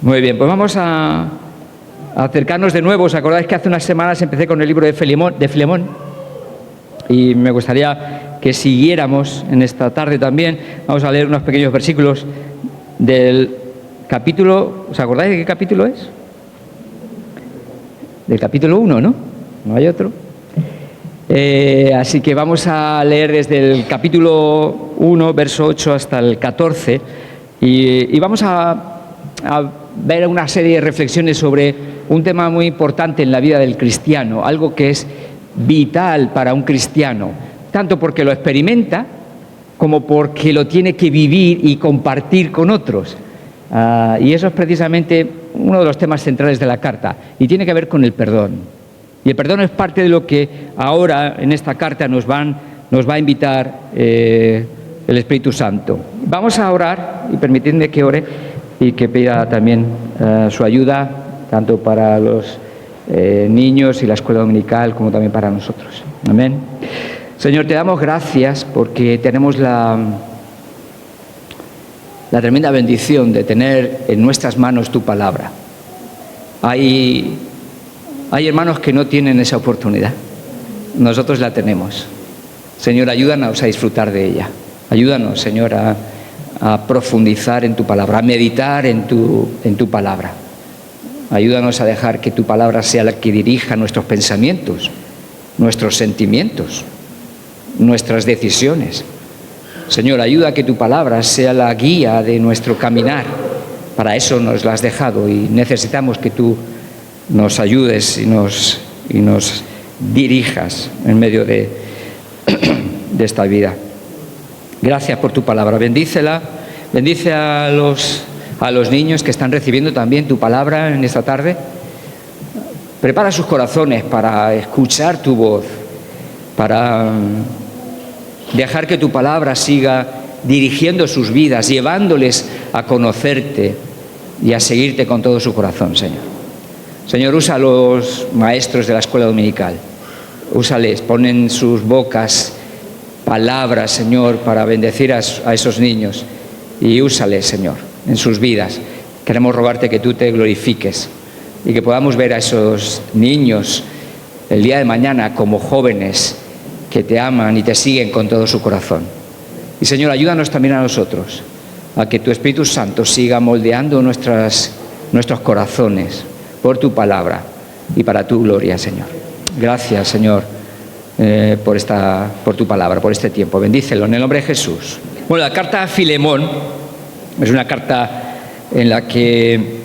Muy bien, pues vamos a acercarnos de nuevo. ¿Os acordáis que hace unas semanas empecé con el libro de Filemón? Y me gustaría que siguiéramos en esta tarde también. Vamos a leer unos pequeños versículos del capítulo. ¿Os acordáis de qué capítulo es? Del capítulo 1, ¿no? No hay otro. Así que vamos a leer desde el capítulo 1, verso 8 hasta el 14. Y vamos a ver una serie de reflexiones sobre un tema muy importante en la vida del cristiano, algo que es vital para un cristiano, tanto porque lo experimenta como porque lo tiene que vivir y compartir con otros. Y eso es precisamente uno de los temas centrales de la carta, y tiene que ver con el perdón. Y el perdón es parte de lo que ahora en esta carta nos va a invitar el Espíritu Santo. Vamos a orar, y permitidme que ore y que pida también su ayuda, tanto para los niños y la escuela dominical, como también para nosotros. Amén. Señor, te damos gracias porque tenemos la tremenda bendición de tener en nuestras manos tu palabra. Hay hermanos que no tienen esa oportunidad. Nosotros la tenemos. Señor, ayúdanos a disfrutar de ella. Ayúdanos, Señor, a profundizar en tu palabra, a meditar en tu palabra. Ayúdanos a dejar que tu palabra sea la que dirija nuestros pensamientos, nuestros sentimientos, nuestras decisiones. Señor, ayuda a que tu palabra sea la guía de nuestro caminar. Para eso nos la has dejado y necesitamos que tú nos ayudes y nos dirijas en medio de esta vida. Gracias por tu palabra. Bendícela. Bendice a los niños que están recibiendo también tu palabra en esta tarde. Prepara sus corazones para escuchar tu voz, para dejar que tu palabra siga dirigiendo sus vidas, llevándoles a conocerte y a seguirte con todo su corazón, Señor. Señor, usa a los maestros de la escuela dominical. Úsales, pon en sus bocas palabras, Señor, para bendecir a esos niños. Y úsales, Señor, en sus vidas. Queremos rogarte que tú te glorifiques y que podamos ver a esos niños el día de mañana como jóvenes que te aman y te siguen con todo su corazón. Y, Señor, ayúdanos también a nosotros a que tu Espíritu Santo siga moldeando nuestros corazones por tu palabra y para tu gloria, Señor. Gracias, Señor, por tu palabra, por este tiempo. Bendícelo en el nombre de Jesús. Bueno, la carta a Filemón es una carta en la que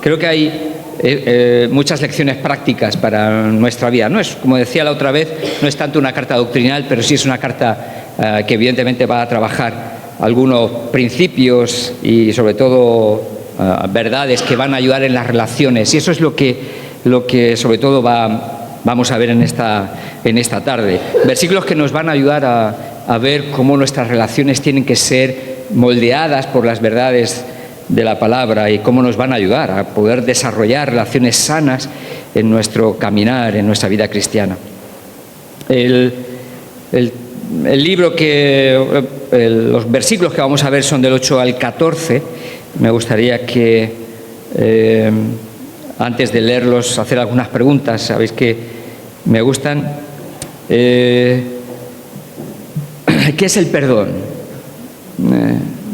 creo que hay muchas lecciones prácticas para nuestra vida. No es, como decía la otra vez, no es tanto una carta doctrinal, pero sí es una carta que evidentemente va a trabajar algunos principios y sobre todo verdades que van a ayudar en las relaciones. Y eso es lo que sobre todo vamos a ver en esta tarde. Versículos que nos van a ayudar a ver cómo nuestras relaciones tienen que ser moldeadas por las verdades de la palabra y cómo nos van a ayudar a poder desarrollar relaciones sanas en nuestro caminar, en nuestra vida cristiana. El libro los versículos que vamos a ver son del 8 al 14. Me gustaría que antes de leerlos hacer algunas preguntas. Sabéis que me gustan. ¿Qué es el perdón?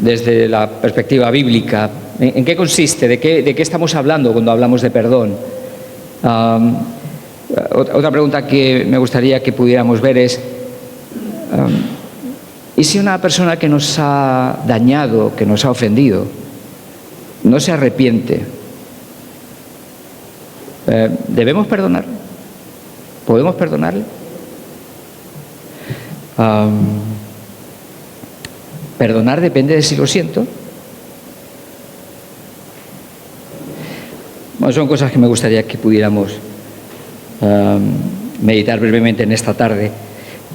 Desde la perspectiva bíblica, ¿en qué consiste? ¿De qué estamos hablando cuando hablamos de perdón? Otra pregunta que me gustaría que pudiéramos ver es, ¿y si una persona que nos ha dañado, que nos ha ofendido, no se arrepiente? ¿Debemos perdonarle? ¿Podemos perdonarle? Perdonar depende de si lo siento. Bueno, son cosas que me gustaría que pudiéramos meditar brevemente en esta tarde.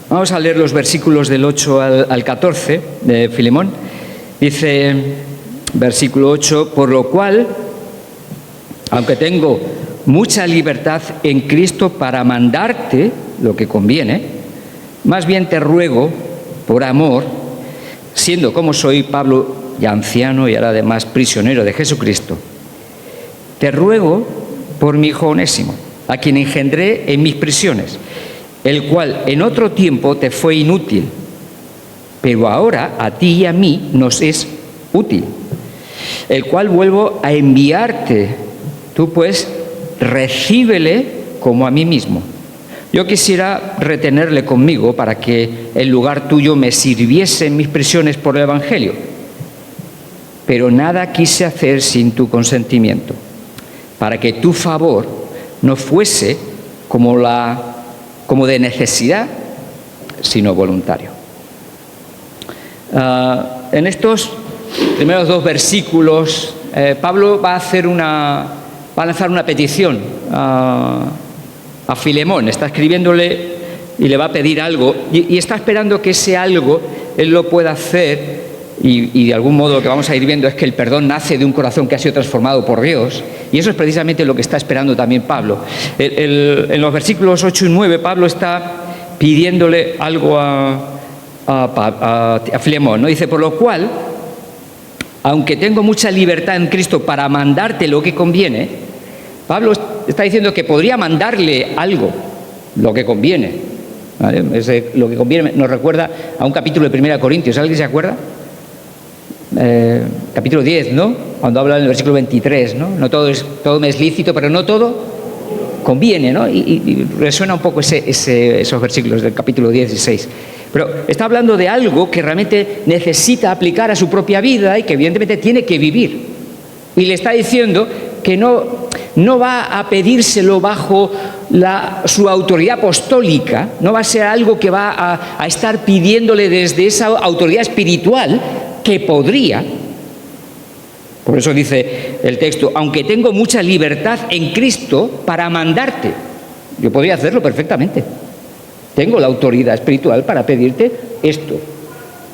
Vamos a leer los versículos del 8 al 14 de Filemón. Dice, versículo 8, por lo cual, aunque tengo mucha libertad en Cristo para mandarte lo que conviene, más bien te ruego, por amor, siendo como soy Pablo ya anciano y ahora además prisionero de Jesucristo, te ruego por mi hijo Onésimo, a quien engendré en mis prisiones, el cual en otro tiempo te fue inútil, pero ahora a ti y a mí nos es útil, el cual vuelvo a enviarte. Tú pues recíbele como a mí mismo. Yo quisiera retenerle conmigo para que en lugar tuyo me sirviese en mis prisiones por el Evangelio, pero nada quise hacer sin tu consentimiento, para que tu favor no fuese como de necesidad, sino voluntario. En estos primeros 2 versículos, Pablo va a lanzar una petición a Filemón. Está escribiéndole y le va a pedir algo, y está esperando que ese algo él lo pueda hacer, y de algún modo lo que vamos a ir viendo es que el perdón nace de un corazón que ha sido transformado por Dios, y eso es precisamente lo que está esperando también Pablo. En los versículos 8 y 9 Pablo está pidiéndole algo a Filemón, ¿no? Dice: por lo cual, aunque tengo mucha libertad en Cristo para mandarte lo que conviene, Pablo está diciendo que podría mandarle algo, lo que conviene, ¿vale? Lo que conviene nos recuerda a un capítulo de 1 Corintios. ¿Alguien se acuerda? Capítulo 10, ¿no? Cuando habla en el versículo 23, ¿no? No todo me es lícito, pero no todo conviene, ¿no? Y resuena un poco esos versículos del capítulo 16. Pero está hablando de algo que realmente necesita aplicar a su propia vida y que evidentemente tiene que vivir. Y le está diciendo que no va a pedírselo bajo su autoridad apostólica, no va a ser algo que va a estar pidiéndole desde esa autoridad espiritual que podría. Por eso dice el texto: aunque tengo mucha libertad en Cristo para mandarte. Yo podría hacerlo perfectamente. Tengo la autoridad espiritual para pedirte esto.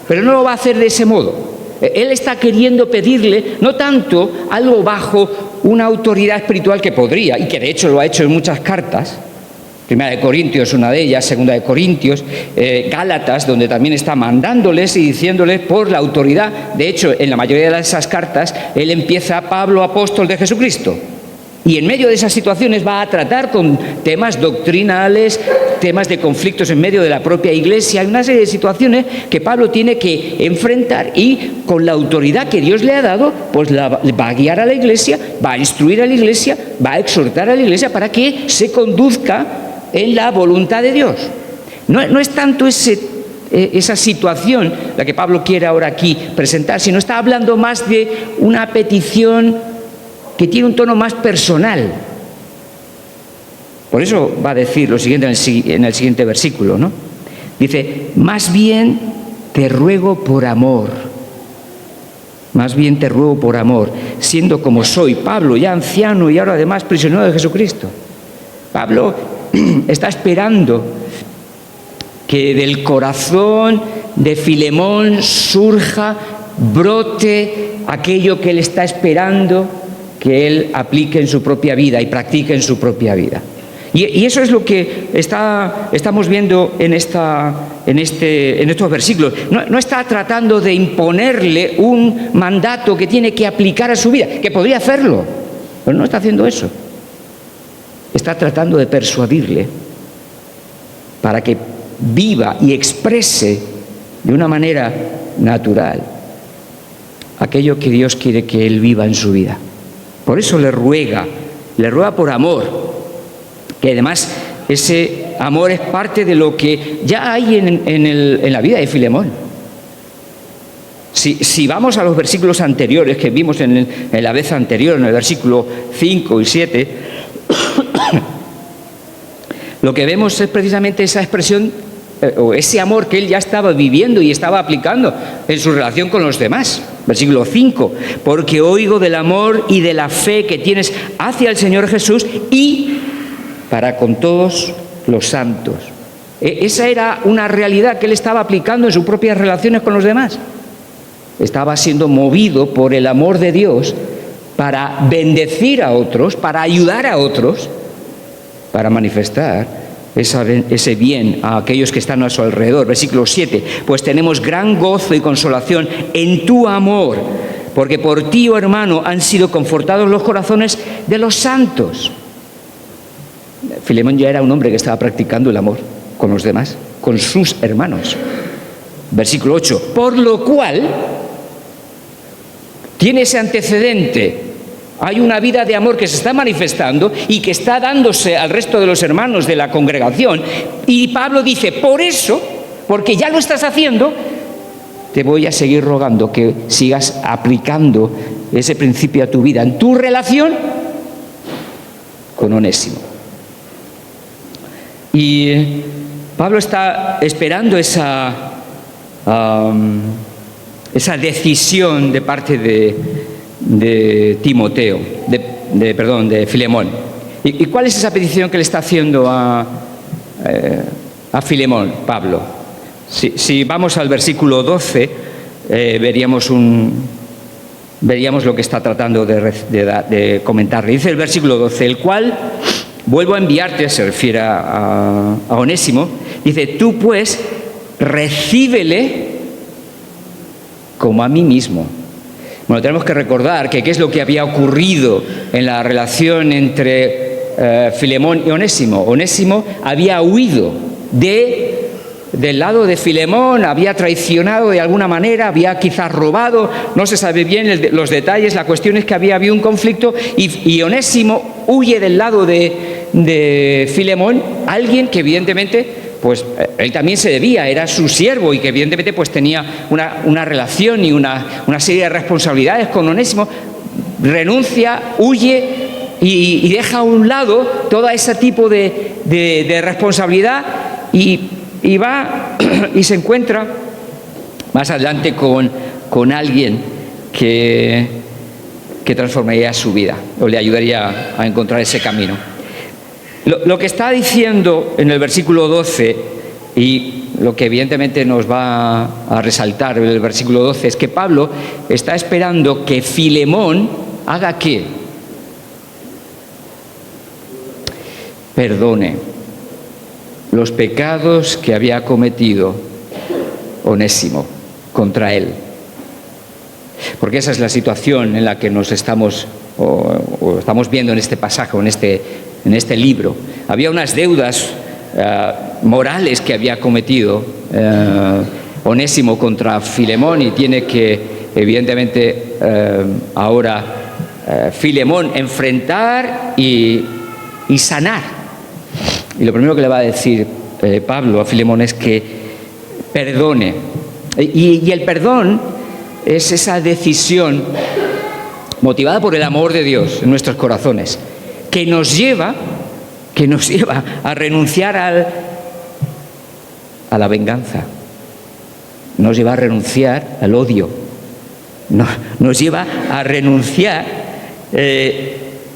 Pero no lo va a hacer de ese modo. Él está queriendo pedirle no tanto algo bajo una autoridad espiritual que podría, y que de hecho lo ha hecho en muchas cartas. 1 Corintios, una de ellas, 2 Corintios, Gálatas, donde también está mandándoles y diciéndoles por la autoridad. De hecho, en la mayoría de esas cartas, él empieza: Pablo, apóstol de Jesucristo. Y en medio de esas situaciones va a tratar con temas doctrinales, temas de conflictos en medio de la propia iglesia. Hay una serie de situaciones que Pablo tiene que enfrentar, y con la autoridad que Dios le ha dado, pues va a guiar a la iglesia, va a instruir a la iglesia, va a exhortar a la iglesia para que se conduzca en la voluntad de Dios. No es tanto esa situación la que Pablo quiere ahora aquí presentar, sino está hablando más de una petición que tiene un tono más personal. Por eso va a decir lo siguiente en el siguiente versículo, ¿no? Dice: más bien te ruego por amor. Más bien te ruego por amor, siendo como soy, Pablo, ya anciano y ahora además prisionero de Jesucristo. Pablo está esperando que del corazón de Filemón surja, brote aquello que él está esperando que él aplique en su propia vida y practique en su propia vida. Y eso es lo que estamos viendo en estos versículos. No está tratando de imponerle un mandato que tiene que aplicar a su vida, que podría hacerlo, pero no está haciendo eso. Está tratando de persuadirle para que viva y exprese de una manera natural aquello que Dios quiere que él viva en su vida. Por eso le ruega por amor, que además ese amor es parte de lo que ya hay en la vida de Filemón. Si vamos a los versículos anteriores que vimos en la vez anterior, en el versículo 5 y 7, lo que vemos es precisamente esa expresión o ese amor que él ya estaba viviendo y estaba aplicando en su relación con los demás. Versículo 5: porque oigo del amor y de la fe que tienes hacia el Señor Jesús y para con todos los santos. Esa era una realidad que él estaba aplicando en sus propias relaciones con los demás. Estaba siendo movido por el amor de Dios para bendecir a otros, para ayudar a otros, para manifestar ese bien a aquellos que están a su alrededor. Versículo 7, pues tenemos gran gozo y consolación en tu amor, porque por ti, oh hermano, han sido confortados los corazones de los santos. Filemón ya era un hombre que estaba practicando el amor con los demás, con sus hermanos. Versículo 8, por lo cual tiene ese antecedente. Hay una vida de amor que se está manifestando y que está dándose al resto de los hermanos de la congregación. Y Pablo dice, por eso, porque ya lo estás haciendo, te voy a seguir rogando que sigas aplicando ese principio a tu vida, en tu relación con Onésimo. Y Pablo está esperando esa decisión de parte de Timoteo, de Filemón. ¿Y cuál es esa petición que le está haciendo a Filemón, Pablo? Si vamos al versículo 12, veríamos lo que está tratando de comentar. Dice el versículo 12, el cual vuelvo a enviarte, se refiere a Onésimo, dice, tú pues recíbele como a mí mismo. Bueno, tenemos que recordar que qué es lo que había ocurrido en la relación entre Filemón y Onésimo. Onésimo había huido del lado de Filemón, había traicionado de alguna manera, había quizás robado, no se sabe bien los detalles, la cuestión es que había habido un conflicto y Onésimo huye del lado de Filemón, alguien que evidentemente, pues él también se debía, era su siervo y que evidentemente pues tenía una relación y una serie de responsabilidades con Onésimo, renuncia, huye y deja a un lado todo ese tipo de responsabilidad y va y se encuentra más adelante con alguien que transformaría su vida o le ayudaría a encontrar ese camino. Lo que está diciendo en el versículo 12 y lo que evidentemente nos va a resaltar en el versículo 12 es que Pablo está esperando que Filemón haga ¿qué? Perdone los pecados que había cometido Onésimo contra él. Porque esa es la situación en la que nos estamos viendo en este pasaje, en este libro. Había unas deudas morales que había cometido Onésimo contra Filemón y tiene que, evidentemente, ahora Filemón enfrentar y sanar. Y lo primero que le va a decir Pablo a Filemón es que perdone. Y el perdón es esa decisión motivada por el amor de Dios en nuestros corazones, que nos lleva a renunciar a la venganza, nos lleva a renunciar al odio, nos lleva a renunciar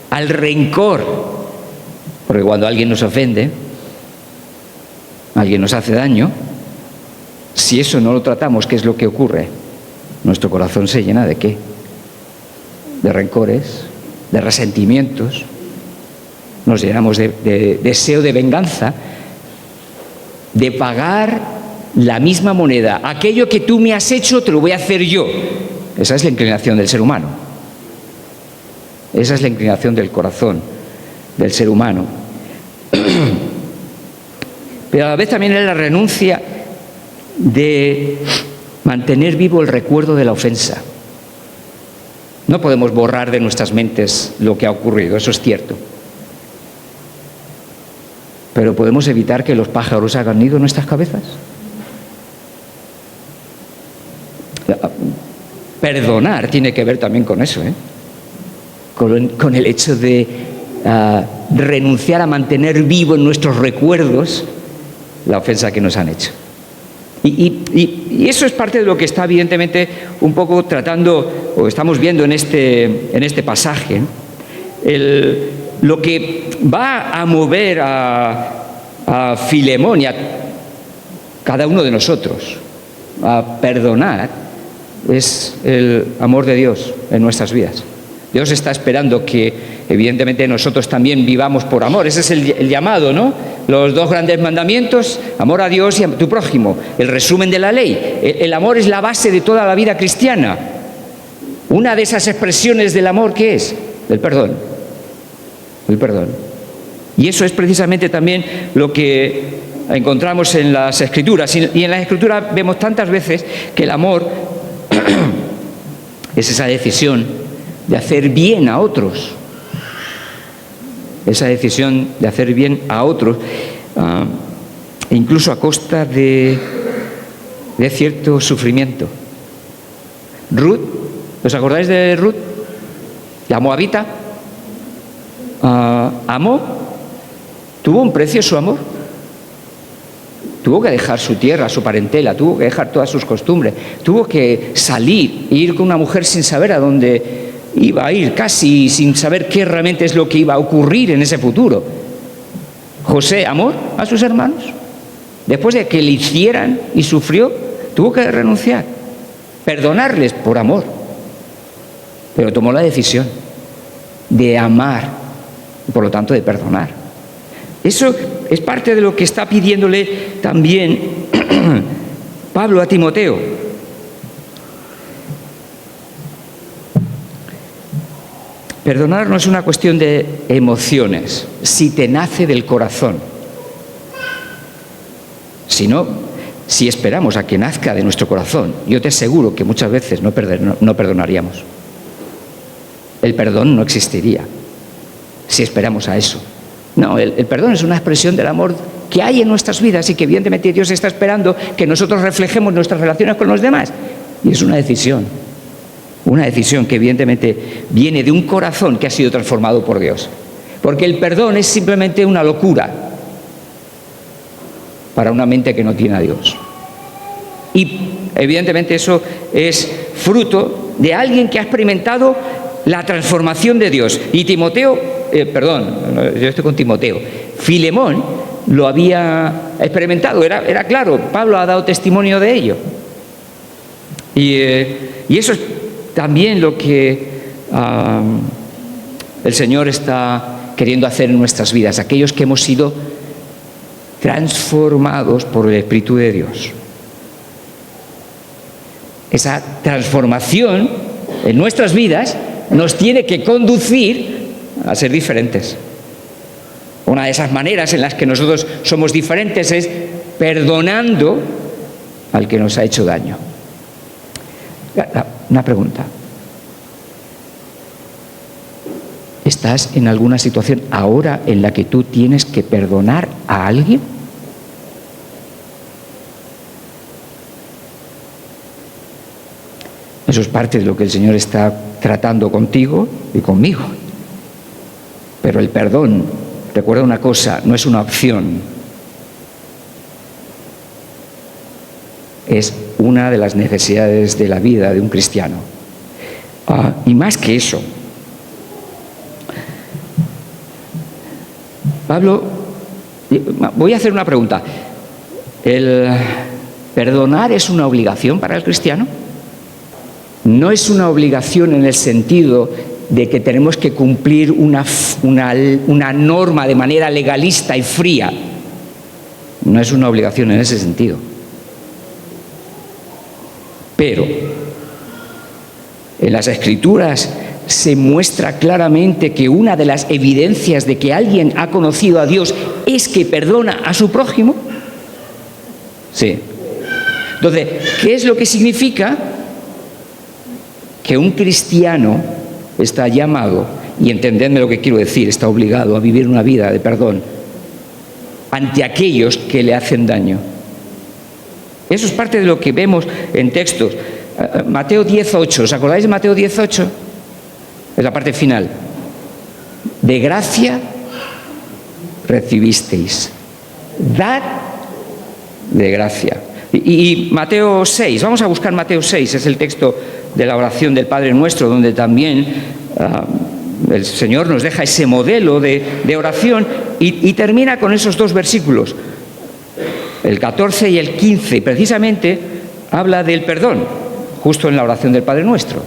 al rencor, porque cuando alguien nos ofende, alguien nos hace daño, si eso no lo tratamos, ¿qué es lo que ocurre? Nuestro corazón se llena ¿de qué? De rencores, de resentimientos. Nos llenamos de deseo de venganza, de pagar la misma moneda. Aquello que tú me has hecho, te lo voy a hacer yo. Esa es la inclinación del ser humano. Esa es la inclinación del corazón del ser humano. Pero a la vez también es la renuncia de mantener vivo el recuerdo de la ofensa. No podemos borrar de nuestras mentes lo que ha ocurrido, eso es cierto. Pero ¿podemos evitar que los pájaros hagan nido en nuestras cabezas? Perdonar tiene que ver también con eso, con el hecho de renunciar a mantener vivo en nuestros recuerdos la ofensa que nos han hecho. Y eso es parte de lo que está evidentemente un poco tratando, o estamos viendo en este pasaje, lo que va a mover a Filemón y a cada uno de nosotros a perdonar es el amor de Dios en nuestras vidas. Dios está esperando que evidentemente nosotros también vivamos por amor. Ese es el llamado, ¿no? los 2 grandes mandamientos, amor a Dios y a tu prójimo, el resumen de la ley. El amor es la base de toda la vida cristiana. Una de esas expresiones del amor, ¿qué es? El perdón. El perdón. Y eso es precisamente también lo que encontramos en las Escrituras. Y en las Escrituras vemos tantas veces que el amor es esa decisión de hacer bien a otros. Esa decisión de hacer bien a otros, incluso a costa de cierto sufrimiento. Ruth, ¿os acordáis de Ruth? La moabita. Amó, tuvo un precio su amor. Tuvo que dejar su tierra, su parentela, tuvo que dejar todas sus costumbres, tuvo que salir e ir con una mujer sin saber a dónde iba a ir, casi sin saber qué realmente es lo que iba a ocurrir en ese futuro. José amó a sus hermanos. Después de que le hicieran y sufrió, tuvo que renunciar, perdonarles por amor. Pero tomó la decisión de amar y por lo tanto de perdonar. Eso es parte de lo que está pidiéndole también Pablo a Timoteo. Perdonar no es una cuestión de emociones, si te nace del corazón, sino si esperamos a que nazca de nuestro corazón. Yo te aseguro que muchas veces no perdonaríamos. El perdón no existiría si esperamos a eso. No, el perdón es una expresión del amor que hay en nuestras vidas y que evidentemente Dios está esperando que nosotros reflejemos nuestras relaciones con los demás. Y es una decisión que evidentemente viene de un corazón que ha sido transformado por Dios. Porque el perdón es simplemente una locura para una mente que no tiene a Dios. Y evidentemente eso es fruto de alguien que ha experimentado la transformación de Dios. Y yo estoy con Timoteo. Filemón lo había experimentado, era claro, Pablo ha dado testimonio de ello. Y eso es también lo que el Señor está queriendo hacer en nuestras vidas, aquellos que hemos sido transformados por el Espíritu de Dios. Esa transformación en nuestras vidas nos tiene que conducir a ser diferentes. Una de esas maneras en las que nosotros somos diferentes es perdonando al que nos ha hecho daño. Una pregunta. ¿Estás en alguna situación ahora en la que tú tienes que perdonar a alguien? Eso es parte de lo que el Señor está tratando contigo y conmigo. Pero el perdón, recuerda una cosa, no es una opción. Es una de las necesidades de la vida de un cristiano. Y más que eso, Pablo, voy a hacer una pregunta. ¿El perdonar es una obligación para el cristiano? No es una obligación en el sentido de que tenemos que cumplir una norma de manera legalista y fría. No es una obligación en ese sentido. Pero en las Escrituras se muestra claramente que una de las evidencias de que alguien ha conocido a Dios es que perdona a su prójimo. Sí. Entonces, ¿qué es lo que significa? Que un cristiano está llamado, y entendedme lo que quiero decir, está obligado a vivir una vida de perdón ante aquellos que le hacen daño. Eso es parte de lo que vemos en textos. Mateo 10:8, ¿os acordáis de Mateo 10:8? Es la parte final. De gracia recibisteis, dad de gracia. Y Mateo 6, vamos a buscar Mateo 6, es el texto de la oración del Padre Nuestro, donde también el Señor nos deja ese modelo de oración y termina con esos 2 versículos, el 14 y el 15, y precisamente habla del perdón, justo en la oración del Padre Nuestro.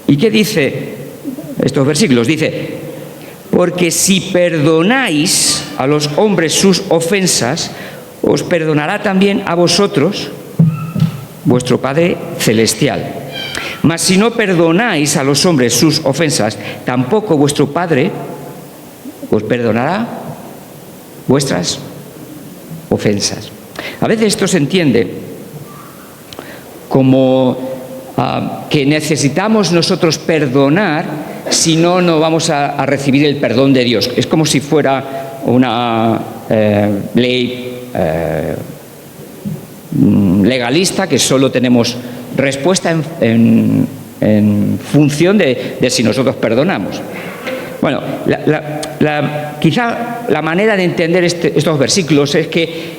¿Y qué dice estos versículos? Dice: porque si perdonáis a los hombres sus ofensas, os perdonará también a vosotros vuestro Padre Celestial. Mas si no perdonáis a los hombres sus ofensas, tampoco vuestro Padre os perdonará vuestras ofensas. A veces esto se entiende como que necesitamos nosotros perdonar, si no, no vamos a recibir el perdón de Dios. Es como si fuera una ley legalista, que solo tenemos respuesta en función de si nosotros perdonamos. Bueno, quizá la manera de entender estos versículos es que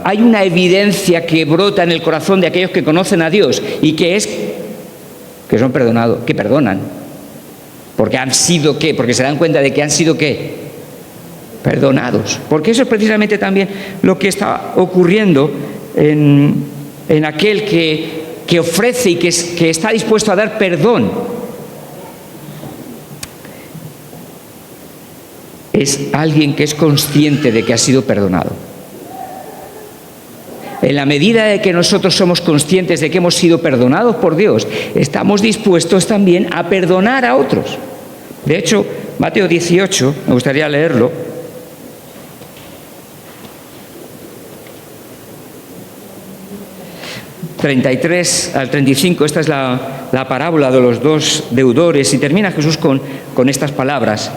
hay una evidencia que brota en el corazón de aquellos que conocen a Dios y que son perdonados, que perdonan. Porque han sido ¿qué? Porque se dan cuenta de que han sido ¿qué? Perdonados. Porque eso es precisamente también lo que está ocurriendo en aquel que ofrece y que está dispuesto a dar perdón. Es alguien que es consciente de que ha sido perdonado. En la medida de que nosotros somos conscientes de que hemos sido perdonados por Dios, estamos dispuestos también a perdonar a otros. De hecho, Mateo 18, me gustaría leerlo. ...33 al 35, esta es la parábola de los dos deudores, y termina Jesús con estas palabras.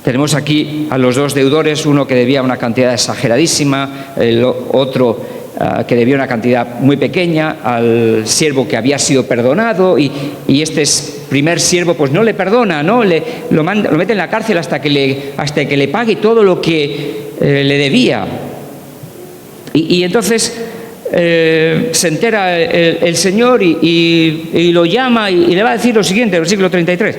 Tenemos aquí a los dos deudores, uno que debía una cantidad exageradísima, el otro que debía una cantidad muy pequeña, al siervo que había sido perdonado, y este primer siervo pues no le perdona, ¿no? Lo mete en la cárcel hasta que le pague todo lo que le debía. Y entonces se entera el Señor y lo llama y le va a decir lo siguiente, versículo 33.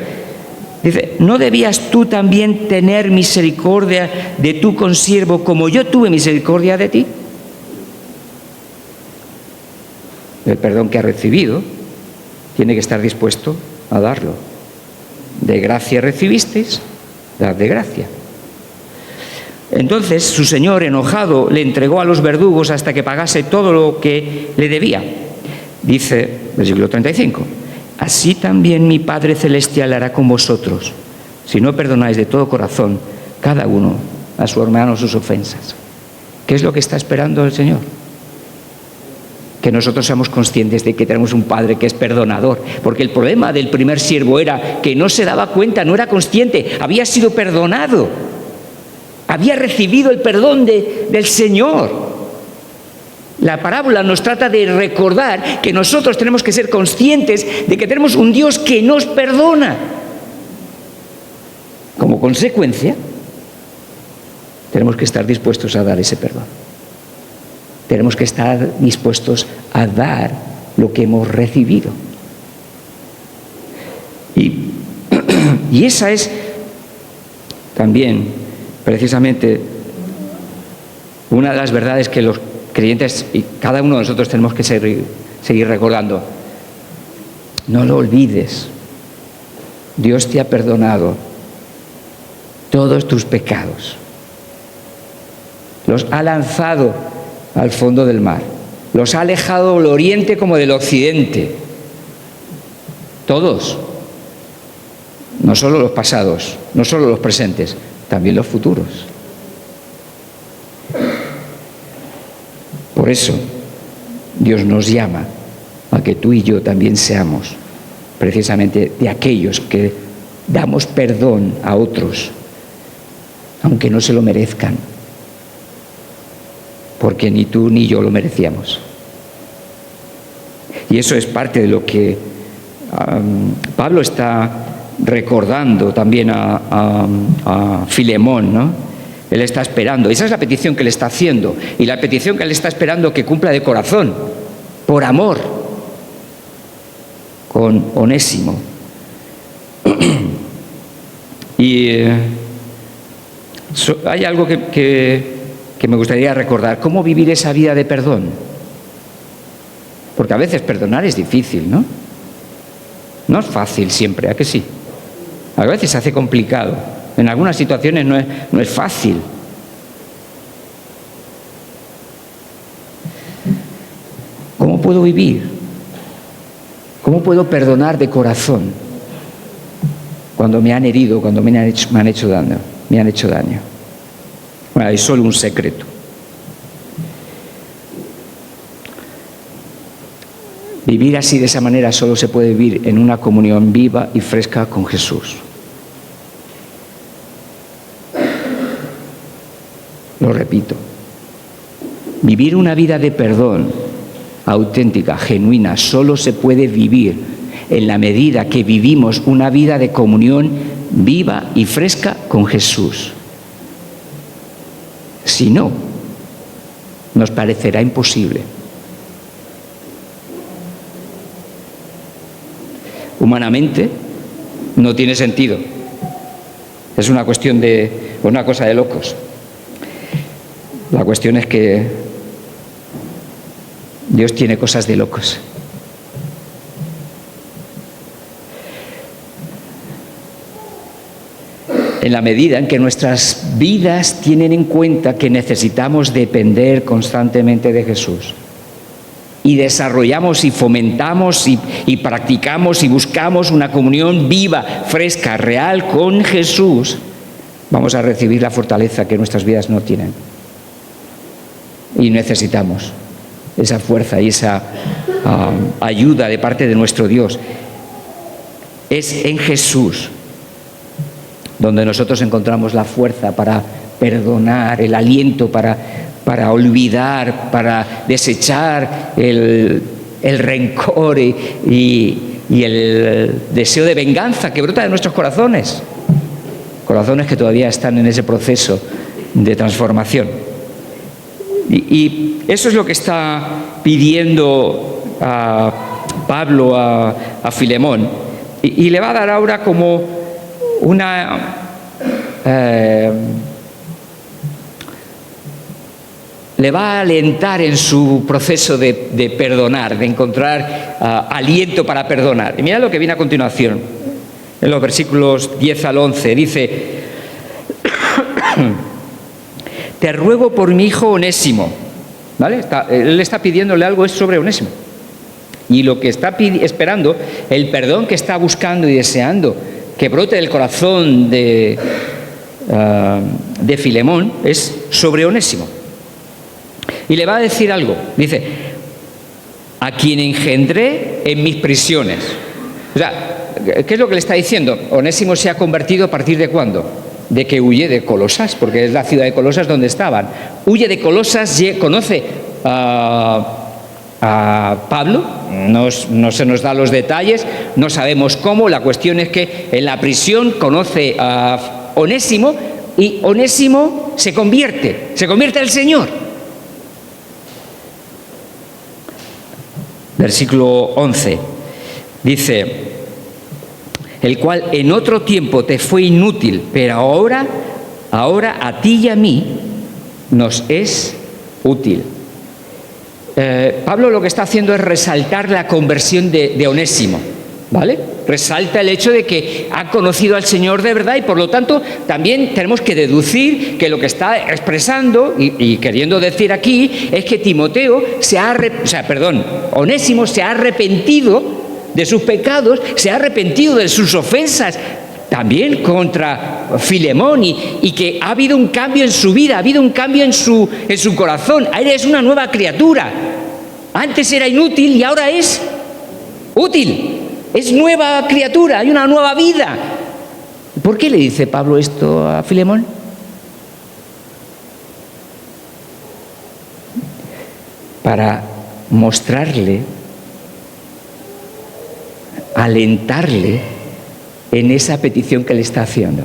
Dice: ¿no debías tú también tener misericordia de tu consiervo como yo tuve misericordia de ti? El perdón que ha recibido tiene que estar dispuesto a darlo. De gracia recibisteis, dad de gracia. Entonces su señor, enojado, le entregó a los verdugos hasta que pagase todo lo que le debía. Dice, versículo 35, así también mi Padre Celestial hará con vosotros, si no perdonáis de todo corazón cada uno a su hermano sus ofensas. ¿Qué es lo que está esperando el Señor? Que nosotros seamos conscientes de que tenemos un Padre que es perdonador, porque el problema del primer siervo era que no se daba cuenta, no era consciente, había sido perdonado, había recibido el perdón del Señor. La parábola nos trata de recordar que nosotros tenemos que ser conscientes de que tenemos un Dios que nos perdona. Como consecuencia, tenemos que estar dispuestos a dar ese perdón. Tenemos que estar dispuestos a dar lo que hemos recibido. Y esa es también, precisamente, una de las verdades que los creyentes y cada uno de nosotros tenemos que seguir recordando. No lo olvides. Dios te ha perdonado todos tus pecados. Los ha lanzado al fondo del mar. Los ha alejado del oriente como del occidente. Todos. No solo los pasados, no solo los presentes, también los futuros. Por eso, Dios nos llama a que tú y yo también seamos precisamente de aquellos que damos perdón a otros, aunque no se lo merezcan, porque ni tú ni yo lo merecíamos. Y eso es parte de lo que Pablo está recordando también a Filemón, ¿no? Él está esperando, esa es la petición que le está haciendo, y la petición que él está esperando que cumpla de corazón, por amor, con Onésimo. Y hay algo que me gustaría recordar: cómo vivir esa vida de perdón. Porque a veces perdonar es difícil, ¿no? No es fácil siempre, ¿a que sí? A veces se hace complicado. En algunas situaciones no es fácil. ¿Cómo puedo vivir? ¿Cómo puedo perdonar de corazón cuando me han herido, cuando me han hecho daño? Bueno, hay solo un secreto. Vivir así, de esa manera, solo se puede vivir en una comunión viva y fresca con Jesús. Lo repito. Vivir una vida de perdón auténtica, genuina, solo se puede vivir en la medida que vivimos una vida de comunión viva y fresca con Jesús. Si no, nos parecerá imposible. Humanamente no tiene sentido. Es una cosa de locos. La cuestión es que Dios tiene cosas de locos. En la medida en que nuestras vidas tienen en cuenta que necesitamos depender constantemente de Jesús, y desarrollamos y fomentamos y practicamos y buscamos una comunión viva, fresca, real con Jesús, vamos a recibir la fortaleza que nuestras vidas no tienen. Y necesitamos esa fuerza y esa ayuda de parte de nuestro Dios. Es en Jesús donde nosotros encontramos la fuerza para perdonar, el aliento para olvidar, para desechar el rencor y el deseo de venganza que brota de nuestros corazones. Corazones que todavía están en ese proceso de transformación. Y eso es lo que está pidiendo a Pablo a Filemón. Y le va a dar ahora como una... le va a alentar en su proceso de perdonar, de encontrar aliento para perdonar. Y mira lo que viene a continuación, en los versículos 10 al 11, dice: te ruego por mi hijo Onésimo. ¿Vale? Él está pidiéndole algo sobre Onésimo. Y lo que está esperando, el perdón que está buscando y deseando que brote del corazón de Filemón, es sobre Onésimo. Y le va a decir algo. Dice: a quien engendré en mis prisiones. O sea, ¿qué es lo que le está diciendo? Onésimo se ha convertido ¿a partir de cuándo? De que huye de Colosas, porque es la ciudad de Colosas donde estaban. Huye de Colosas, conoce a Pablo, no se nos da los detalles, no sabemos cómo. La cuestión es que en la prisión conoce a Onésimo y Onésimo se convierte al Señor. Versículo 11, dice: el cual en otro tiempo te fue inútil, pero ahora a ti y a mí nos es útil. Pablo lo que está haciendo es resaltar la conversión de Onésimo, ¿vale? Resalta el hecho de que ha conocido al Señor de verdad, y por lo tanto también tenemos que deducir que lo que está expresando y queriendo decir aquí es que Onésimo se ha arrepentido de sus pecados, se ha arrepentido de sus ofensas también contra Filemón, y que ha habido un cambio en su vida, ha habido un cambio en su corazón. Ahora es una nueva criatura. Antes era inútil y ahora es útil. Es nueva criatura, hay una nueva vida. ¿Por qué le dice Pablo esto a Filemón? Para mostrarle, alentarle en esa petición que le está haciendo.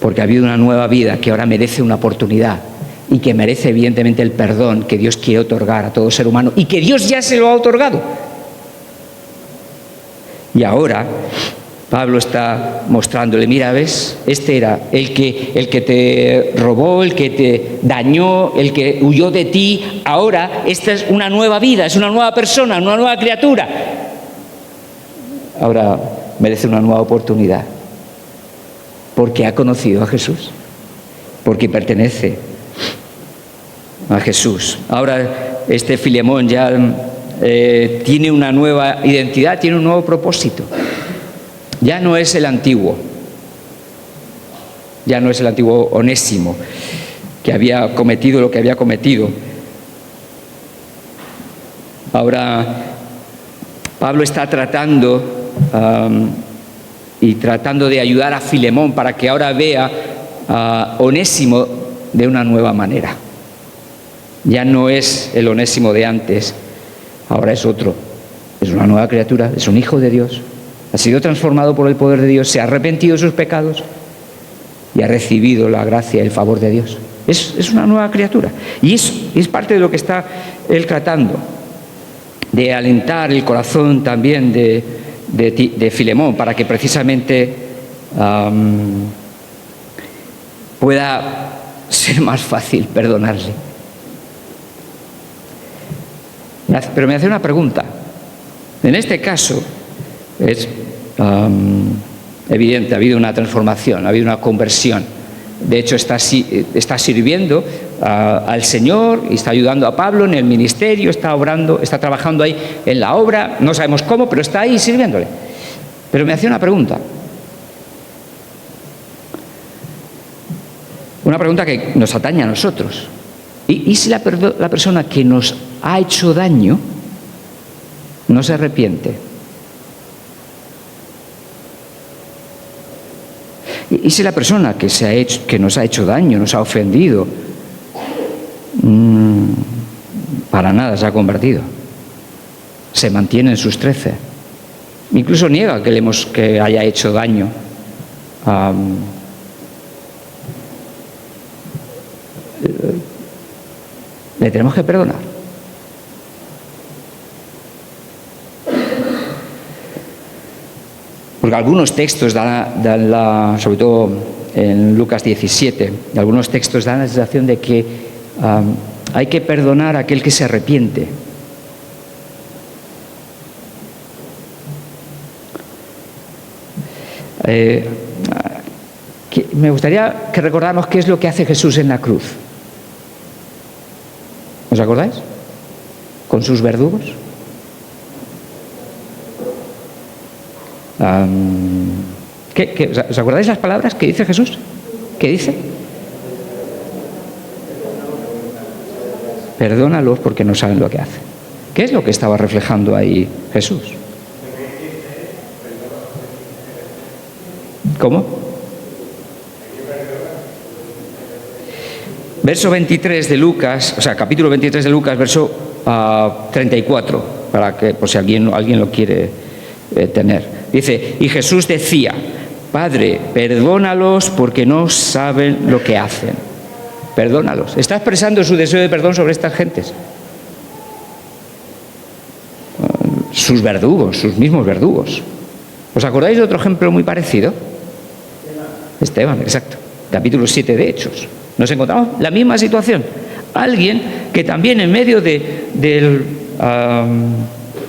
Porque ha habido una nueva vida que ahora merece una oportunidad, y que merece evidentemente el perdón que Dios quiere otorgar a todo ser humano, y que Dios ya se lo ha otorgado. Y ahora Pablo está mostrándole: mira, ¿ves? Este era el que te robó, el que te dañó, el que huyó de ti. Ahora esta es una nueva vida, es una nueva persona, una nueva criatura. ahora merece una nueva oportunidad, porque ha conocido a Jesús, porque pertenece a Jesús. Ahora este Filemón ya tiene una nueva identidad, tiene un nuevo propósito. Ya no es el antiguo, Onésimo, que había cometido lo que había cometido. Ahora Pablo está tratando de ayudar a Filemón para que ahora vea a Onésimo de una nueva manera. Ya no es el Onésimo de antes, ahora es otro, es una nueva criatura, es un hijo de Dios, ha sido transformado por el poder de Dios, se ha arrepentido de sus pecados y ha recibido la gracia y el favor de Dios. Es una nueva criatura, y es parte de lo que está él tratando, de alentar el corazón también de Filemón, para que precisamente pueda ser más fácil perdonarle. Pero me hace una pregunta. En este caso es evidente, ha habido una transformación, ha habido una conversión. De hecho está sirviendo al Señor y está ayudando a Pablo en el ministerio, está obrando, está trabajando ahí en la obra, no sabemos cómo, pero está ahí sirviéndole. Pero me hacía una pregunta que nos atañe a nosotros. ¿Y si la persona que nos ha hecho daño no se arrepiente? ¿Y si la persona que nos ha hecho daño, nos ha ofendido, para nada se ha convertido, se mantiene en sus 13, incluso niega que haya hecho daño? ¿Le tenemos que perdonar? Porque algunos textos sobre todo en Lucas 17, algunos textos dan la sensación de que hay que perdonar a aquel que se arrepiente. Me gustaría que recordáramos qué es lo que hace Jesús en la cruz. ¿Os acordáis? Con sus verdugos. ¿Os acordáis las palabras que dice Jesús? ¿Qué dice? Perdónalos porque no saben lo que hacen. ¿Qué es lo que estaba reflejando ahí Jesús? ¿Cómo? Verso 23 de Lucas, capítulo 23 de Lucas, verso 34, para que, por si alguien lo quiere tener. Dice, y Jesús decía, Padre, perdónalos porque no saben lo que hacen. Perdónalos. Está expresando su deseo de perdón sobre estas gentes. Sus verdugos, sus mismos verdugos. ¿Os acordáis de otro ejemplo muy parecido? Esteban, exacto. Capítulo 7 de Hechos. Nos encontramos la misma situación. Alguien que también en medio del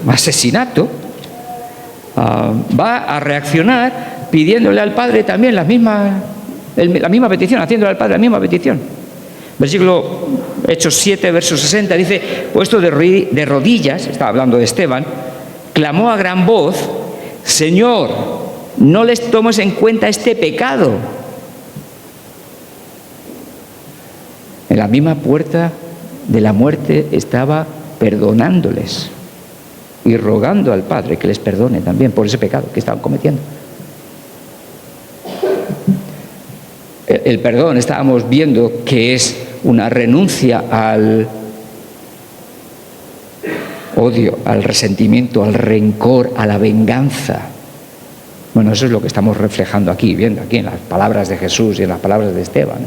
asesinato va a reaccionar pidiéndole al Padre también la misma petición, haciéndole al Padre la misma petición. Versículo Hechos 7, verso 60, dice, puesto de rodillas, estaba hablando de Esteban, clamó a gran voz, Señor, no les tomes en cuenta este pecado. En la misma puerta de la muerte estaba perdonándoles y rogando al Padre que les perdone también por ese pecado que estaban cometiendo. El perdón, estábamos viendo que es una renuncia al odio, al resentimiento, al rencor, a la venganza. Bueno, eso es lo que estamos reflejando aquí, viendo aquí en las palabras de Jesús y en las palabras de Esteban,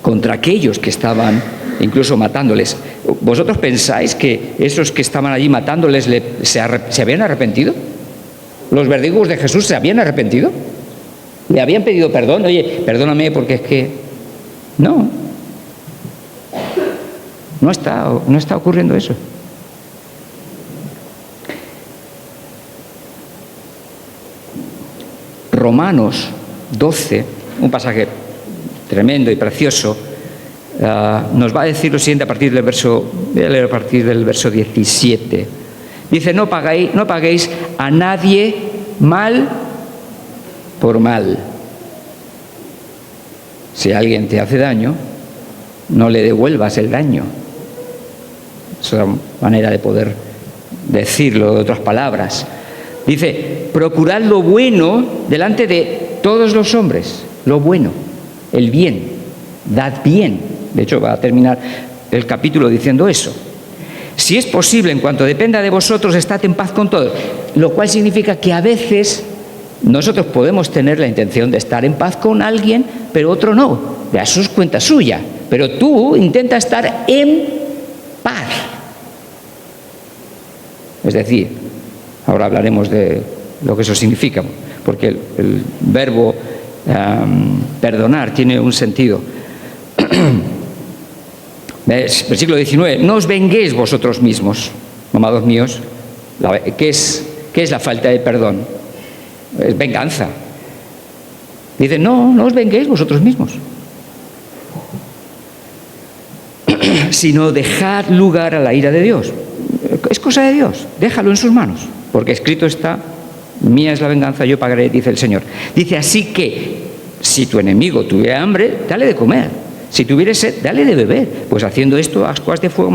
contra aquellos que estaban incluso matándoles. ¿Vosotros pensáis que esos que estaban allí matándoles se habían arrepentido? ¿Los verdugos de Jesús se habían arrepentido? ¿Le habían pedido perdón? Oye, perdóname porque es que... No está ocurriendo eso. Romanos 12, un pasaje tremendo y precioso, nos va a decir lo siguiente a partir del verso 17. Dice, no paguéis a nadie mal por mal. Si alguien te hace daño, no le devuelvas el daño. Es una manera de poder decirlo de otras palabras. Dice, procurad lo bueno delante de todos los hombres, lo bueno, el bien, dad bien. De hecho, va a terminar el capítulo diciendo eso. Si es posible, en cuanto dependa de vosotros, estad en paz con todos. Lo cual significa que a veces nosotros podemos tener la intención de estar en paz con alguien, pero otro no. De eso es cuenta suya. Pero tú intenta estar en paz. Es decir, ahora hablaremos de lo que eso significa, porque el verbo perdonar tiene un sentido. Versículo 19, no os venguéis vosotros mismos, amados míos. ¿Qué es la falta de perdón? Es venganza. Dice, no os venguéis vosotros mismos, sino dejad lugar a la ira de Dios. Es cosa de Dios, déjalo en sus manos, porque escrito está, mía es la venganza, yo pagaré, dice el Señor. Dice, así que si tu enemigo tuviera hambre, dale de comer. Si tuviere sed, dale de beber. Pues haciendo esto, ascuas de fuego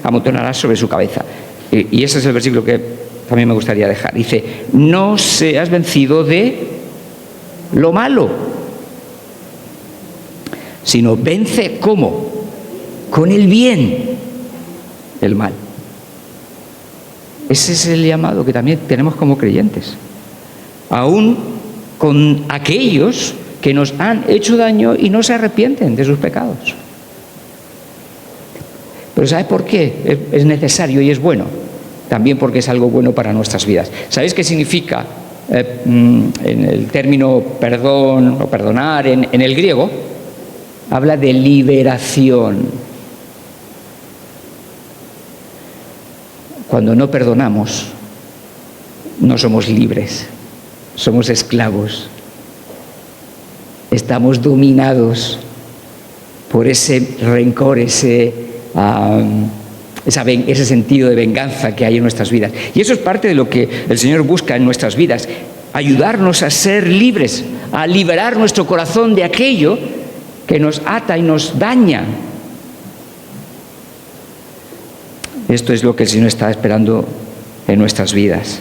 amontonarás sobre su cabeza. Y ese es el versículo que también me gustaría dejar. Dice, no seas vencido de lo malo, sino vence, ¿cómo? Con el bien, el mal. Ese es el llamado que también tenemos como creyentes. Aún con aquellos que nos han hecho daño y no se arrepienten de sus pecados. Pero ¿sabe por qué es necesario y es bueno? También porque es algo bueno para nuestras vidas. ¿Sabéis qué significa en el término perdón o perdonar en el griego? Habla de liberación. Cuando no perdonamos, no somos libres, somos esclavos. Estamos dominados por ese rencor, ese sentido de venganza que hay en nuestras vidas. Y eso es parte de lo que el Señor busca en nuestras vidas, ayudarnos a ser libres, a liberar nuestro corazón de aquello que nos ata y nos daña. Esto es lo que el Señor está esperando en nuestras vidas.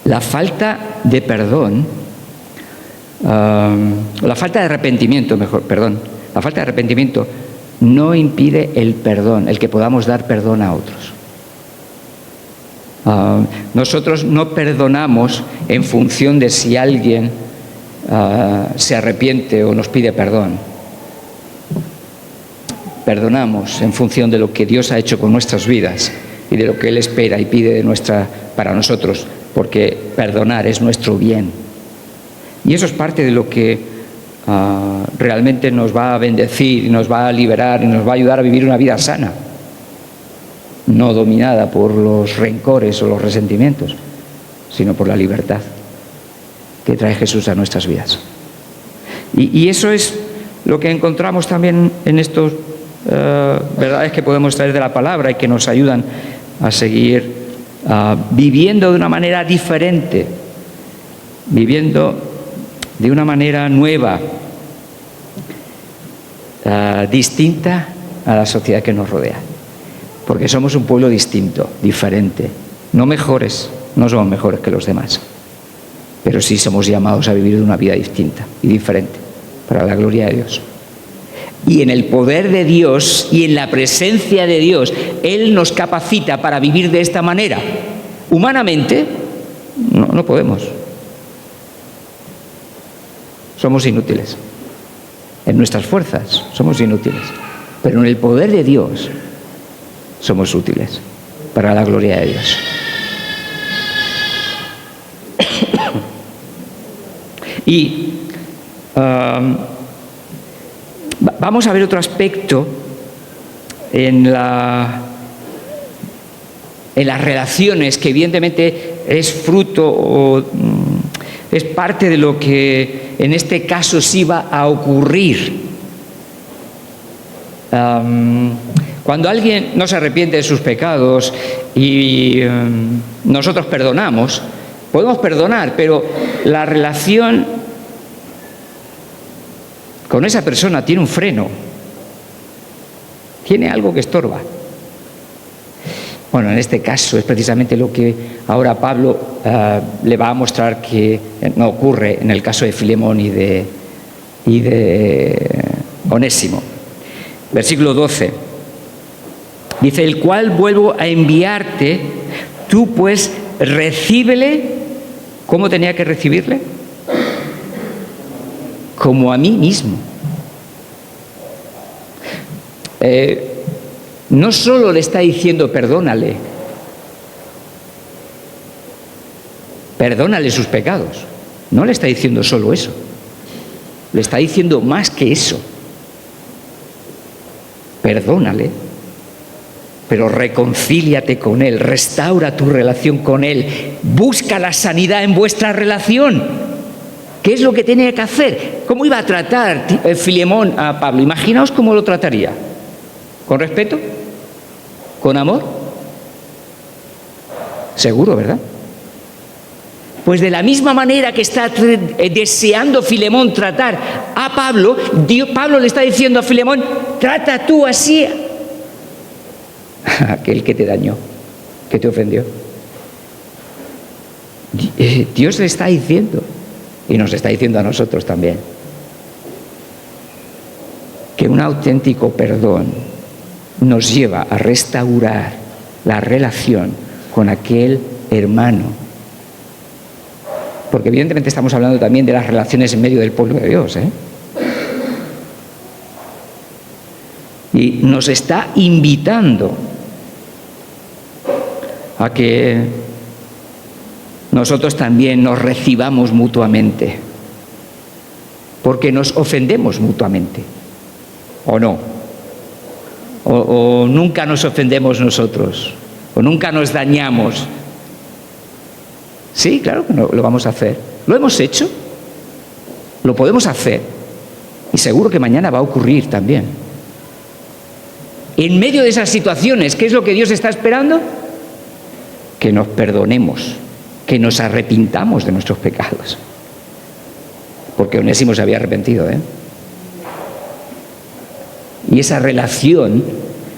La falta de perdón, la falta de arrepentimiento, la falta de arrepentimiento no impide el perdón, el que podamos dar perdón a otros. Nosotros no perdonamos en función de si alguien se arrepiente o nos pide perdón. Perdonamos en función de lo que Dios ha hecho con nuestras vidas y de lo que Él espera y pide para nosotros, porque perdonar es nuestro bien. Y eso es parte de lo que realmente nos va a bendecir, y nos va a liberar y nos va a ayudar a vivir una vida sana, no dominada por los rencores o los resentimientos, sino por la libertad que trae Jesús a nuestras vidas. Y eso es lo que encontramos también en estos verdades que podemos traer de la palabra y que nos ayudan a seguir viviendo de una manera diferente, viviendo de una manera nueva, distinta a la sociedad que nos rodea. Porque somos un pueblo distinto, diferente, no mejores, no somos mejores que los demás, pero sí somos llamados a vivir de una vida distinta y diferente, para la gloria de Dios. Y en el poder de Dios y en la presencia de Dios, Él nos capacita para vivir de esta manera. Humanamente, no podemos. Somos inútiles. En nuestras fuerzas somos inútiles. Pero en el poder de Dios somos útiles para la gloria de Dios. Y vamos a ver otro aspecto en las relaciones que evidentemente es fruto Es parte de lo que en este caso sí va a ocurrir. Cuando alguien no se arrepiente de sus pecados y nosotros perdonamos, podemos perdonar, pero la relación con esa persona tiene un freno, tiene algo que estorba. Bueno, en este caso es precisamente lo que ahora Pablo le va a mostrar que no ocurre en el caso de Filemón y de Onésimo. Versículo 12. Dice, el cual vuelvo a enviarte, tú pues recíbele. ¿Cómo tenía que recibirle? Como a mí mismo. No solo le está diciendo perdónale sus pecados, no le está diciendo solo eso, le está diciendo más que eso. Perdónale, pero reconcíliate con él, restaura tu relación con él, busca la sanidad en vuestra relación. ¿Qué es lo que tenía que hacer? ¿Cómo iba a tratar Filemón a Pablo? Imaginaos cómo lo trataría. ¿Con respeto? ¿Con amor? Seguro, ¿verdad? Pues de la misma manera que está deseando Filemón tratar a Pablo, Pablo le está diciendo a Filemón, trata tú así a aquel que te dañó, que te ofendió. Dios le está diciendo, y nos está diciendo a nosotros también, que un auténtico perdón nos lleva a restaurar la relación con aquel hermano. Porque evidentemente estamos hablando también de las relaciones en medio del pueblo de Dios, Y nos está invitando a que nosotros también nos recibamos mutuamente, porque nos ofendemos mutuamente, ¿o no? O nunca nos ofendemos nosotros, o nunca nos dañamos. Sí, claro que lo vamos a hacer. ¿Lo hemos hecho? Lo podemos hacer. Y seguro que mañana va a ocurrir también. En medio de esas situaciones, ¿qué es lo que Dios está esperando? Que nos perdonemos, que nos arrepintamos de nuestros pecados. Porque Onésimo se había arrepentido, Y esa relación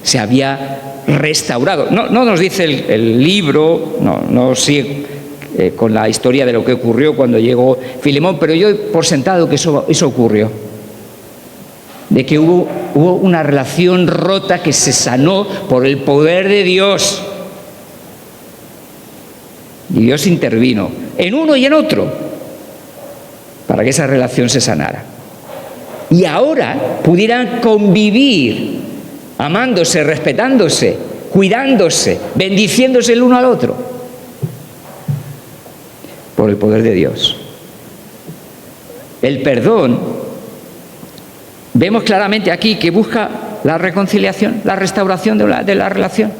se había restaurado. No nos dice el libro, no sigue con la historia de lo que ocurrió cuando llegó Filemón, pero yo por sentado que eso ocurrió. De que hubo una relación rota que se sanó por el poder de Dios. Y Dios intervino en uno y en otro para que esa relación se sanara. Y ahora pudieran convivir, amándose, respetándose, cuidándose, bendiciéndose el uno al otro, por el poder de Dios. El perdón, vemos claramente aquí que busca la reconciliación, la restauración de la relación.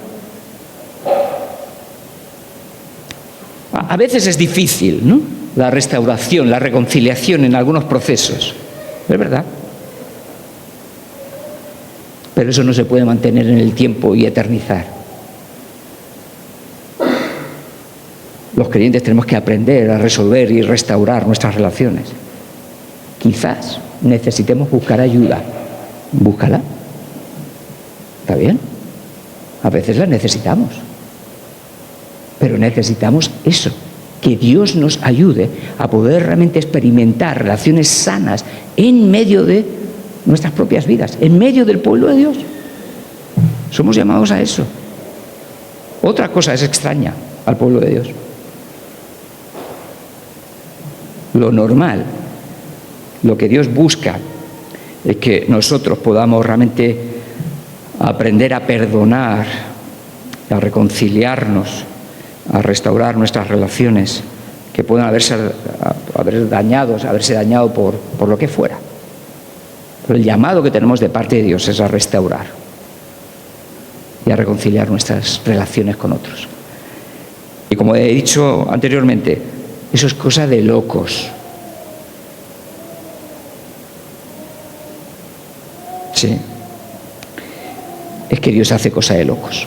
A veces es difícil, ¿no? La restauración, la reconciliación en algunos procesos, es verdad. Pero eso no se puede mantener en el tiempo y eternizar. Los creyentes tenemos que aprender a resolver y restaurar nuestras relaciones. Quizás necesitemos buscar ayuda. Búscala. ¿Está bien? A veces la necesitamos. Pero necesitamos eso, que Dios nos ayude a poder realmente experimentar relaciones sanas en medio de nuestras propias vidas, en medio del pueblo de Dios. Somos llamados a eso. Otra cosa es extraña al pueblo de Dios. Lo normal, lo que Dios busca, es que nosotros podamos realmente aprender a perdonar, a reconciliarnos, a restaurar nuestras relaciones que puedan haberse dañado por lo que fuera. Pero el llamado que tenemos de parte de Dios es a restaurar y a reconciliar nuestras relaciones con otros. Y como he dicho anteriormente, Eso es cosa de locos. Sí. Es que Dios hace cosa de locos.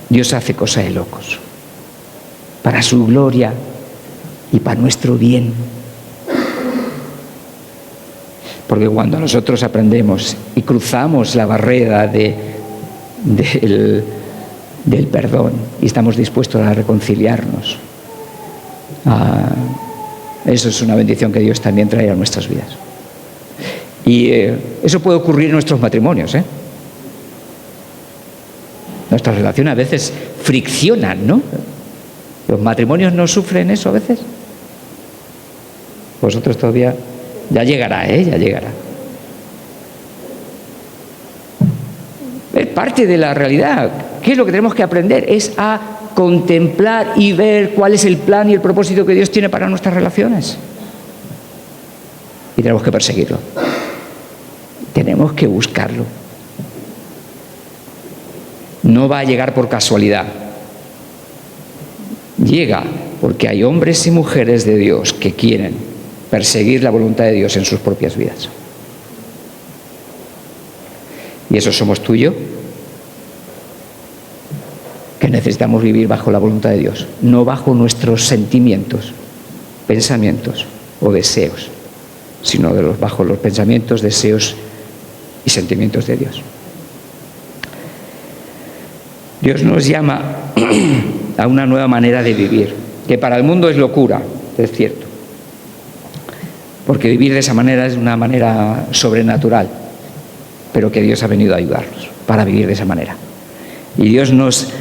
Dios hace cosa de locos. Para su gloria y para nuestro bien. Porque cuando nosotros aprendemos y cruzamos la barrera del perdón y estamos dispuestos a reconciliarnos, eso es una bendición que Dios también trae a nuestras vidas. Y eso puede ocurrir en nuestros matrimonios, Nuestras relaciones a veces friccionan, ¿no? ¿Los matrimonios no sufren eso a veces? Vosotros todavía... Ya llegará, ya llegará. Es parte de la realidad. ¿Qué es lo que tenemos que aprender? Es a contemplar y ver cuál es el plan y el propósito que Dios tiene para nuestras relaciones. Y tenemos que perseguirlo. Tenemos que buscarlo. No va a llegar por casualidad. Llega porque hay hombres y mujeres de Dios que quieren perseguir la voluntad de Dios en sus propias vidas. Y eso somos tú y yo, que necesitamos vivir bajo la voluntad de Dios, no bajo nuestros sentimientos, pensamientos o deseos, sino bajo los pensamientos, deseos y sentimientos de Dios. Dios nos llama a una nueva manera de vivir, que para el mundo es locura, es cierto. Porque vivir de esa manera es una manera sobrenatural, pero que Dios ha venido a ayudarnos para vivir de esa manera. Y Dios nos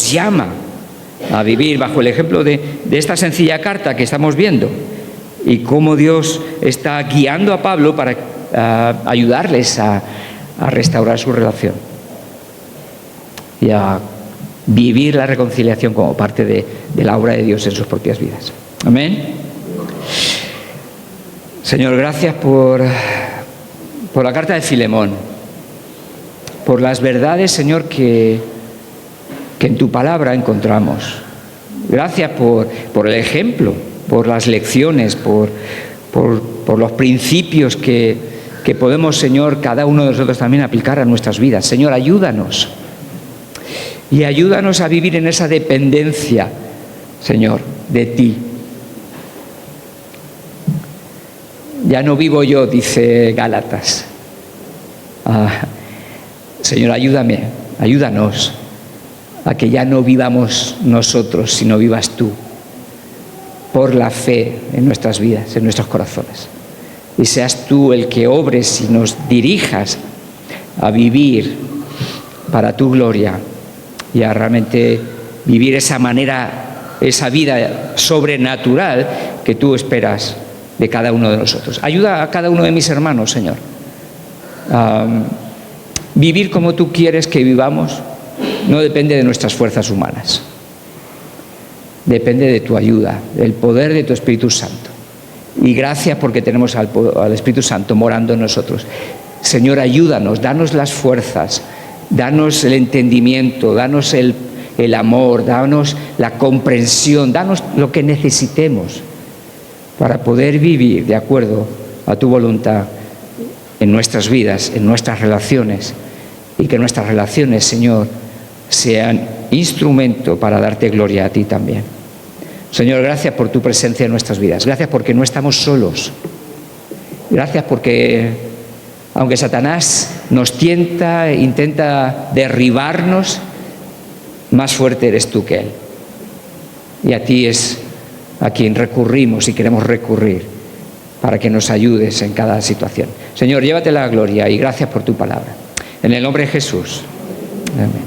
llama a vivir bajo el ejemplo de esta sencilla carta que estamos viendo y cómo Dios está guiando a Pablo para ayudarles a restaurar su relación y a vivir la reconciliación como parte de la obra de Dios en sus propias vidas. Amén. Señor, gracias por la carta de Filemón, por las verdades, Señor, que en tu palabra encontramos. Gracias por el ejemplo, por las lecciones, por los principios que podemos, Señor, cada uno de nosotros también aplicar a nuestras vidas. Señor, ayúdanos. Y ayúdanos a vivir en esa dependencia, Señor, de ti. Ya no vivo yo, dice Gálatas. Señor, ayúdanos a que ya no vivamos nosotros, sino vivas tú, por la fe en nuestras vidas, en nuestros corazones. Y seas tú el que obres y nos dirijas a vivir para tu gloria y a realmente vivir esa manera, esa vida sobrenatural que tú esperas de cada uno de nosotros. Ayuda a cada uno de mis hermanos, Señor, a vivir como tú quieres que vivamos. No depende de nuestras fuerzas humanas, depende de tu ayuda, del poder de tu Espíritu Santo. Y gracias porque tenemos al Espíritu Santo morando en nosotros. Señor, ayúdanos, danos las fuerzas, danos el entendimiento, danos el amor, danos la comprensión, danos lo que necesitemos para poder vivir de acuerdo a tu voluntad en nuestras vidas, en nuestras relaciones, y que nuestras relaciones, Señor, sean instrumento para darte gloria a ti también. Señor, gracias por tu presencia en nuestras vidas. Gracias porque no estamos solos. Gracias porque, aunque Satanás nos tienta, intenta derribarnos, más fuerte eres tú que él. Y a ti es a quien recurrimos y queremos recurrir para que nos ayudes en cada situación. Señor, llévate la gloria y gracias por tu palabra. En el nombre de Jesús. Amén.